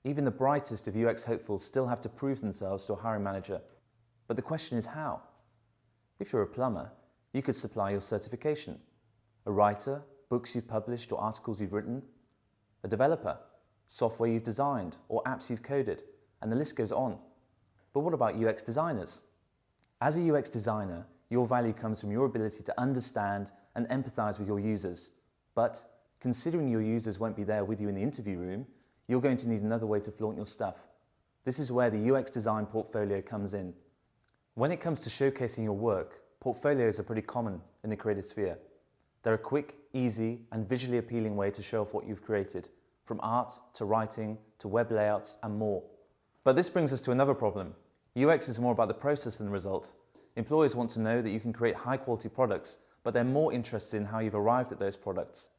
Even the brightest of UX hopefuls still have to prove themselves to a hiring manager. But the question is how? If you're a plumber, you could supply your certification. A writer, books you've published or articles you've written. A developer, software you've designed or apps you've coded, and the list goes on. But what about UX designers? As a UX designer, your value comes from your ability to understand and empathize with your users. But considering your users won't be there with you in the interview room, you're going to need another way to flaunt your stuff. This is where the UX design portfolio comes in. When it comes to showcasing your work, portfolios are pretty common in the creative sphere. They're a quick, easy, and visually appealing way to show off what you've created, from art to writing to web layouts and more. But this brings us to another problem. UX is more about the process than the result. Employers want to know that you can create high-quality products, but they're more interested in how you've arrived at those products.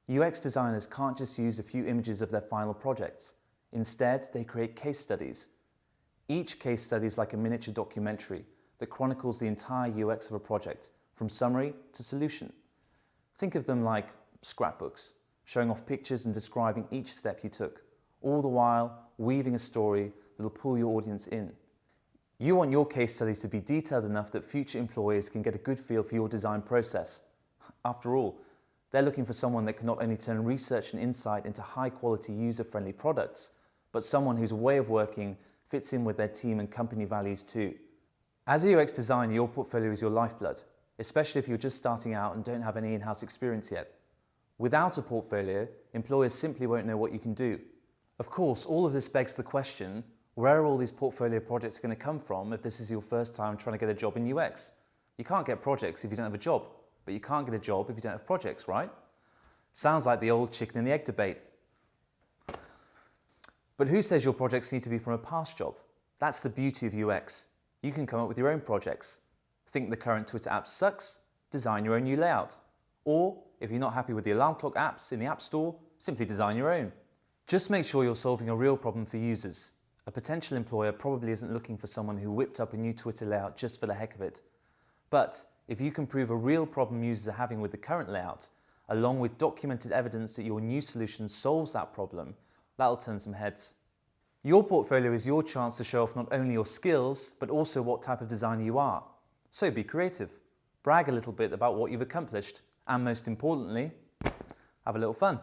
UX designers can't just use a few images of their final projects. Instead, they create case studies. Each case study is like a miniature documentary that chronicles the entire UX of a project, from summary to solution. Think of them like scrapbooks, showing off pictures and describing each step you took, all the while weaving a story that'll pull your audience in. You want your case studies to be detailed enough that future employees can get a good feel for your design process. After all, they're looking for someone that can not only turn research and insight into high-quality, user-friendly products, but someone whose way of working fits in with their team and company values too. As a UX designer, your portfolio is your lifeblood, especially if you're just starting out and don't have any in-house experience yet. Without a portfolio, employers simply won't know what you can do. Of course, all of this begs the question, where are all these portfolio projects going to come from if this is your first time trying to get a job in UX? You can't get projects if you don't have a job, but you can't get a job if you don't have projects, right? Sounds like the old chicken and the egg debate. But who says your projects need to be from a past job? That's the beauty of UX. You can come up with your own projects. Think the current Twitter app sucks? Design your own new layout. Or, if you're not happy with the alarm clock apps in the App Store, simply design your own. Just make sure you're solving a real problem for users. A potential employer probably isn't looking for someone who whipped up a new Twitter layout just for the heck of it. But if you can prove a real problem users are having with the current layout, along with documented evidence that your new solution solves that problem, that'll turn some heads. Your portfolio is your chance to show off not only your skills, but also what type of designer you are. So be creative, brag a little bit about what you've accomplished, and most importantly, have a little fun.